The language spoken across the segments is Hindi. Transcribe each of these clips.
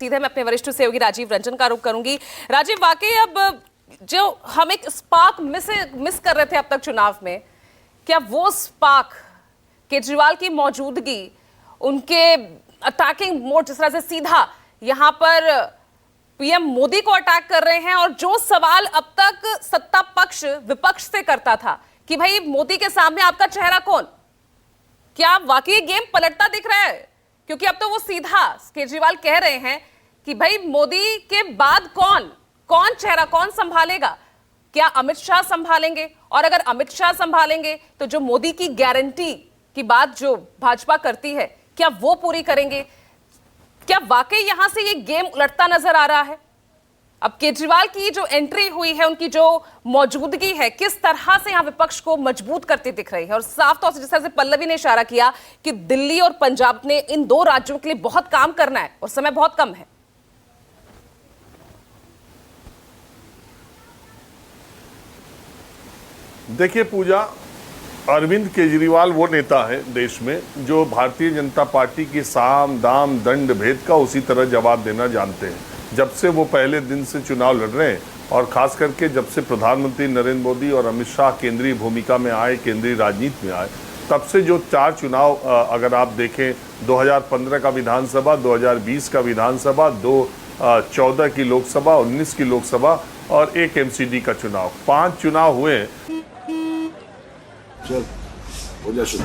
मजीद है। मैं अपने वरिष्ठ सहयोगी राजीव रंजन का रुख करूंगी। राजीव, वाकई अब जो हम एक स्पार्क मिस कर रहे थे अब तक चुनाव में, क्या वो स्पार्क केजरीवाल की मौजूदगी, उनके अटैकिंग मोड, जिस तरह से सीधा यहां पर पीएम मोदी को अटैक कर रहे हैं, और जो सवाल अब तक सत्ता पक्ष विपक्ष से करता था कि भाई मोदी के सामने आपका चेहरा कौन, क्या वाकई गेम पलटता दिख रहा है? क्योंकि अब तो वो सीधा केजरीवाल कह रहे हैं कि भाई मोदी के बाद कौन चेहरा, कौन संभालेगा? क्या अमित शाह संभालेंगे? और अगर अमित शाह संभालेंगे तो जो मोदी की गारंटी की बात जो भाजपा करती है, क्या वो पूरी करेंगे? क्या वाकई यहां से ये गेम उलटता नजर आ रहा है? अब केजरीवाल की जो एंट्री हुई है, उनकी जो मौजूदगी है, किस तरह से यहां विपक्ष को मजबूत करती दिख रही है? और साफ तौर से जिस तरह से पल्लवी ने इशारा किया कि दिल्ली और पंजाब ने इन दो राज्यों के लिए बहुत काम करना है और समय बहुत कम है। देखिए पूजा, अरविंद केजरीवाल वो नेता है देश में जो भारतीय जनता पार्टी की साम दाम दंड भेद का उसी तरह जवाब देना जानते हैं। जब से वो पहले दिन से चुनाव लड़ रहे हैं, और खास करके जब से प्रधानमंत्री नरेंद्र मोदी और अमित शाह केंद्रीय भूमिका में आए, केंद्रीय राजनीति में आए, तब से जो 4 चुनाव अगर आप देखें, 2015 का विधानसभा, 2020 का विधानसभा, 2014 की लोकसभा, 19 की लोकसभा और 1 एमसीडी का चुनाव, 5 चुनाव हुए हैं। चल हो जा शुरू।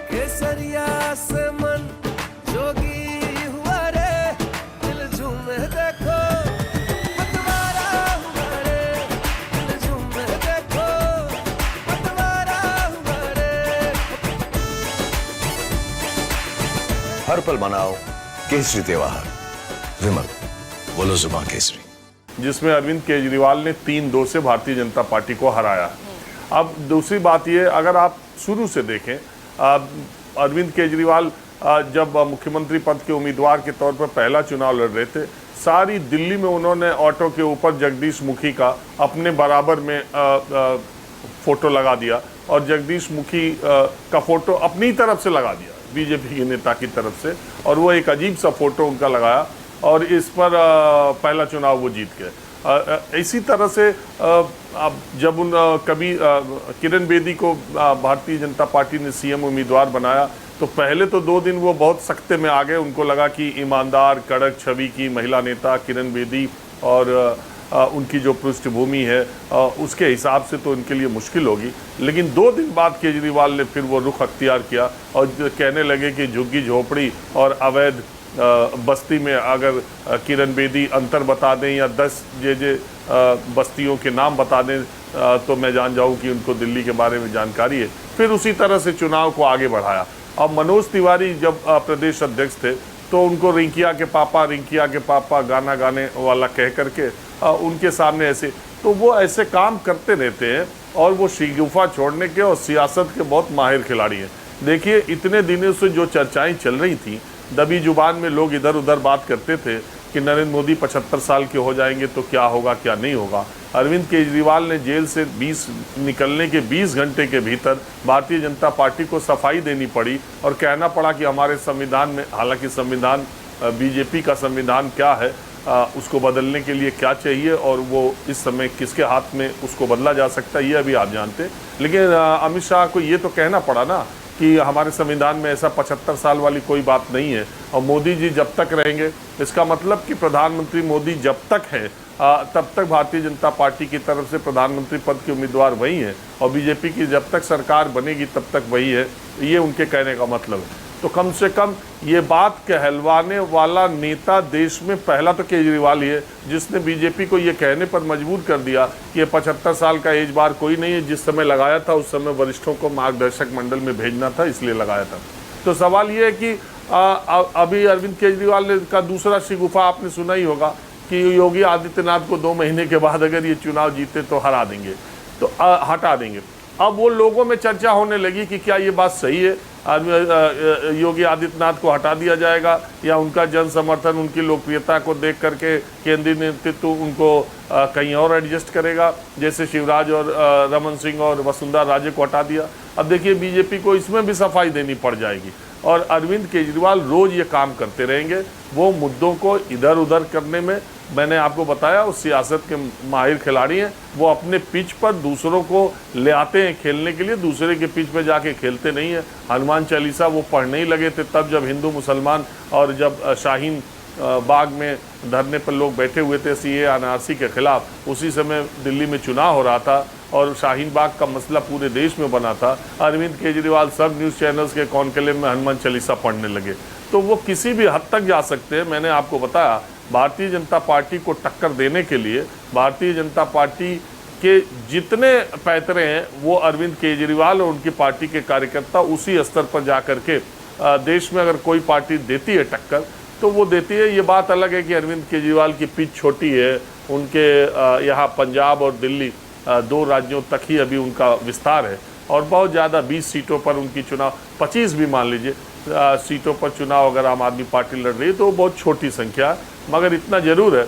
केसरिया से मन जोगी हुआ रे, दिल झूमे देखो पतवारा हुआ रे, दिल झूमे देखो पतवारा हुआ रे। हर पल मनाओ केसरी त्योहार। विमल, बोलो जुबान केसरी। जिसमें अरविंद केजरीवाल ने 3-2 से भारतीय जनता पार्टी को हराया। अब दूसरी बात ये, अगर आप शुरू से देखें, अरविंद केजरीवाल जब मुख्यमंत्री पद के उम्मीदवार के तौर पर पहला चुनाव लड़ रहे थे, सारी दिल्ली में उन्होंने ऑटो के ऊपर जगदीश मुखी का अपने बराबर में फोटो लगा दिया, और जगदीश मुखी का फोटो अपनी तरफ से लगा दिया, बीजेपी के नेता की तरफ से, और वो एक अजीब सा फोटो उनका लगाया, और इस पर पहला चुनाव वो जीत गए। इसी तरह से अब जब कभी किरण बेदी को भारतीय जनता पार्टी ने सीएम उम्मीदवार बनाया, तो पहले तो 2 दिन वो बहुत सख्ते में आ गए। उनको लगा कि ईमानदार कड़क छवि की महिला नेता किरण बेदी और उनकी जो पृष्ठभूमि है उसके हिसाब से तो उनके लिए मुश्किल होगी। लेकिन 2 दिन बाद केजरीवाल ने फिर वो रुख अख्तियार किया और कहने लगे कि झुग्गी झोपड़ी और अवैध बस्ती में अगर किरण बेदी अंतर बता दें या 10 जे बस्तियों के नाम बता दें तो मैं जान जाऊं कि उनको दिल्ली के बारे में जानकारी है। फिर उसी तरह से चुनाव को आगे बढ़ाया। अब मनोज तिवारी जब प्रदेश अध्यक्ष थे तो उनको रिंकिया के पापा गाना गाने वाला कह करके उनके सामने ऐसे, तो वो ऐसे काम करते रहते हैं और वो शिगुफा छोड़ने के और सियासत के बहुत माहिर खिलाड़ी हैं। देखिए, इतने दिनों से जो चर्चाएं चल रही थी, दबी जुबान में लोग इधर उधर बात करते थे कि नरेंद्र मोदी 75 साल के हो जाएंगे तो क्या होगा क्या नहीं होगा। अरविंद केजरीवाल ने जेल से निकलने के 20 घंटे के भीतर भारतीय जनता पार्टी को सफाई देनी पड़ी और कहना पड़ा कि हमारे संविधान में, हालांकि संविधान बीजेपी का संविधान क्या है, उसको बदलने के लिए क्या चाहिए और वो इस समय किसके हाथ में उसको बदला जा सकता है ये अभी आप जानते। लेकिन अमित शाह को ये तो कहना पड़ा ना कि हमारे संविधान में ऐसा 75 साल वाली कोई बात नहीं है, और मोदी जी जब तक रहेंगे, इसका मतलब कि प्रधानमंत्री मोदी जब तक है तब तक भारतीय जनता पार्टी की तरफ से प्रधानमंत्री पद के उम्मीदवार वही हैं, और बीजेपी की जब तक सरकार बनेगी तब तक वही है, ये उनके कहने का मतलब है। तो कम से कम ये बात कहलवाने वाला नेता देश में पहला तो केजरीवाल ही है जिसने बीजेपी को ये कहने पर मजबूर कर दिया कि ये 75 साल का एज बार कोई नहीं है। जिस समय लगाया था उस समय वरिष्ठों को मार्गदर्शक मंडल में भेजना था, इसलिए लगाया था। तो सवाल ये है कि अभी अरविंद केजरीवाल का दूसरा शिगुफा आपने सुना ही होगा कि योगी आदित्यनाथ को 2 महीने के बाद अगर ये चुनाव जीते तो हरा देंगे, तो हटा देंगे। अब वो लोगों में चर्चा होने लगी कि क्या ये बात सही है, योगी आदित्यनाथ को हटा दिया जाएगा या उनका जन समर्थन, उनकी लोकप्रियता को देख करके केंद्रीय नेतृत्व उनको कहीं और एडजस्ट करेगा, जैसे शिवराज और रमन सिंह और वसुंधरा राजे को हटा दिया। अब देखिए बीजेपी को इसमें भी सफाई देनी पड़ जाएगी और अरविंद केजरीवाल रोज ये काम करते रहेंगे। वो मुद्दों को इधर उधर करने में, मैंने आपको बताया, उस सियासत के माहिर खिलाड़ी हैं। वो अपने पिच पर दूसरों को ले आते हैं खेलने के लिए, दूसरे के पिच पे जाके खेलते नहीं है। हनुमान चालीसा वो पढ़ने ही लगे थे तब जब हिंदू मुसलमान और जब शाहीन बाग में धरने पर लोग बैठे हुए थे सीए एनआरसी के खिलाफ। उसी समय दिल्ली में चुनाव हो रहा था और शाहीन बाग का मसला पूरे देश में बना था। अरविंद केजरीवाल सब न्यूज़ चैनल्स के कॉन्क्लेव में हनुमान चालीसा पढ़ने लगे। तो वो किसी भी हद तक जा सकते हैं। मैंने आपको बताया, भारतीय जनता पार्टी को टक्कर देने के लिए भारतीय जनता पार्टी के जितने पैतरे हैं वो अरविंद केजरीवाल और उनकी पार्टी के कार्यकर्ता उसी स्तर पर जा कर के देश में अगर कोई पार्टी देती है टक्कर तो वो देती है। ये बात अलग है कि अरविंद केजरीवाल की पिच छोटी है, उनके यहाँ पंजाब और दिल्ली 2 राज्यों तक ही अभी उनका विस्तार है और बहुत ज़्यादा 20 सीटों पर उनकी चुनाव, 25 भी मान लीजिए सीटों पर चुनाव अगर आम आदमी पार्टी लड़ रही है तो वो बहुत छोटी संख्या है। मगर इतना जरूर है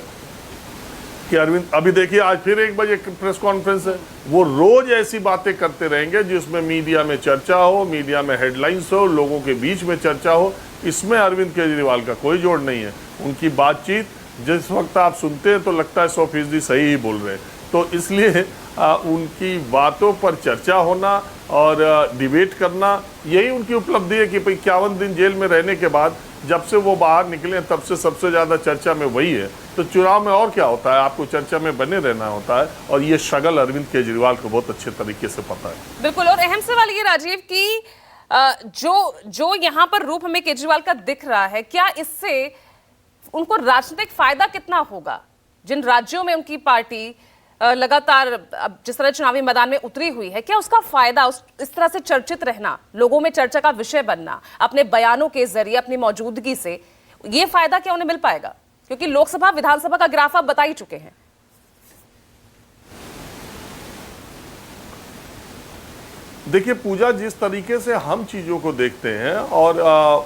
कि अरविंद, अभी देखिए आज फिर 1 बजे प्रेस कॉन्फ्रेंस है, वो रोज ऐसी बातें करते रहेंगे जिसमें मीडिया में चर्चा हो, मीडिया में हेडलाइंस हो, लोगों के बीच में चर्चा हो। इसमें अरविंद केजरीवाल का कोई जोड़ नहीं है। उनकी बातचीत जिस वक्त आप सुनते हैं तो लगता है 100% सही ही बोल रहे हैं। तो इसलिए उनकी बातों पर चर्चा होना और डिबेट करना, यही उनकी उपलब्धि है कि 51 दिन जेल में रहने के बाद जब से वो बाहर निकले तब से सबसे ज़्यादा चर्चा में वही है। तो चुनाव में और क्या होता है, आपको चर्चा में बने रहना होता है और ये शगल अरविंद केजरीवाल को बहुत अच्छे तरीके से पता है। बिल्कुल। और अहम सवाल ये राजीव की जो यहाँ पर रूप हमें केजरीवाल का दिख रहा है, क्या इससे उनको राजनीतिक फायदा कितना होगा? जिन राज्यों में उनकी पार्टी लगातार अब जिस तरह चुनावी मैदान में उतरी हुई है, क्या उसका फायदा, इस तरह से चर्चित रहना, लोगों में चर्चा का विषय बनना, अपने बयानों के जरिए, अपनी मौजूदगी से, ये फायदा क्या उन्हें मिल पाएगा? क्योंकि लोकसभा विधानसभा का ग्राफ आप बता ही चुके हैं। देखिए पूजा, जिस तरीके से हम चीज़ों को देखते हैं और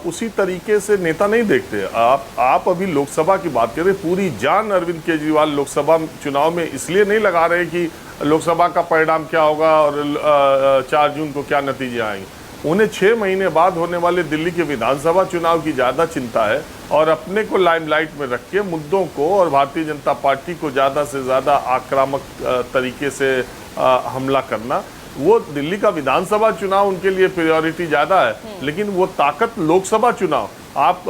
उसी तरीके से नेता नहीं देखते। आप अभी लोकसभा की बात करें, पूरी जान अरविंद केजरीवाल लोकसभा चुनाव में इसलिए नहीं लगा रहे कि लोकसभा का परिणाम क्या होगा और 4 जून को क्या नतीजे आएंगे। उन्हें 6 महीने बाद होने वाले दिल्ली के विधानसभा चुनाव की ज़्यादा चिंता है और अपने को लाइमलाइट में रख के मुद्दों को और भारतीय जनता पार्टी को ज़्यादा से ज़्यादा आक्रामक तरीके से हमला करना। वो दिल्ली का विधानसभा चुनाव उनके लिए प्रायोरिटी ज़्यादा है, लेकिन वो ताकत लोकसभा चुनाव, आप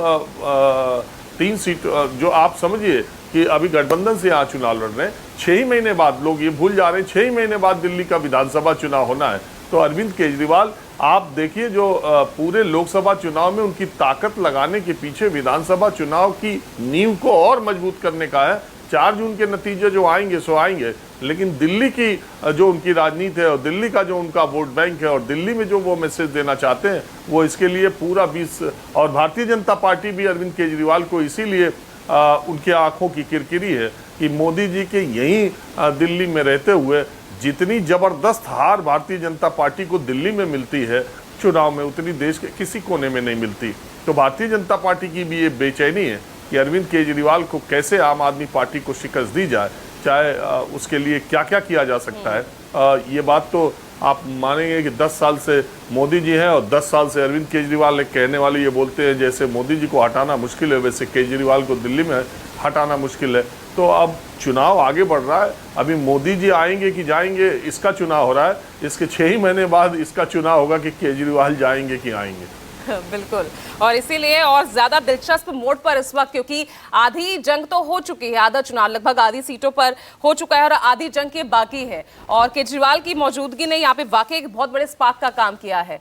3 सीट जो आप समझिए कि अभी गठबंधन से यहाँ चुनाव लड़ रहे हैं, 6 ही महीने बाद, लोग ये भूल जा रहे हैं 6 ही महीने बाद दिल्ली का विधानसभा चुनाव होना है। तो अरविंद केजरीवाल, आप देखिए जो पूरे लोकसभा चुनाव में उनकी ताकत लगाने के पीछे विधानसभा चुनाव की नींव को और मजबूत करने का है। 4 जून के नतीजे जो आएंगे सो आएंगे, लेकिन दिल्ली की जो उनकी राजनीति है और दिल्ली का जो उनका वोट बैंक है और दिल्ली में जो वो मैसेज देना चाहते हैं, वो इसके लिए पूरा 20 और भारतीय जनता पार्टी भी अरविंद केजरीवाल को इसीलिए उनकी आंखों की किरकिरी है कि मोदी जी के यहीं दिल्ली में रहते हुए जितनी जबरदस्त हार भारतीय जनता पार्टी को दिल्ली में मिलती है चुनाव में, उतनी देश के किसी कोने में नहीं मिलती। तो भारतीय जनता पार्टी की भी ये बेचैनी है कि अरविंद केजरीवाल को कैसे आम आदमी पार्टी को शिकस्त दी जाए, चाहे उसके लिए क्या क्या किया जा सकता है। ये बात तो आप मानेंगे कि 10 साल से मोदी जी हैं और 10 साल से अरविंद केजरीवाल है। कहने वाले ये बोलते हैं जैसे मोदी जी को हटाना मुश्किल है, वैसे केजरीवाल को दिल्ली में हटाना मुश्किल है। तो अब चुनाव आगे बढ़ रहा है, अभी मोदी जी आएंगे कि जाएंगे इसका चुनाव हो रहा है। इसके 6 ही महीने बाद इसका चुनाव होगा कि केजरीवाल जाएंगे कि आएंगे। बिल्कुल, और इसीलिए और ज्यादा दिलचस्प मोड पर इस वक्त, क्योंकि आधी जंग तो हो चुकी है, आधा चुनाव लगभग आधी सीटों पर हो चुका है और आधी जंग के बाकी है, और केजरीवाल की मौजूदगी ने यहाँ पे वाकई एक बहुत बड़े स्पार्क का काम किया है।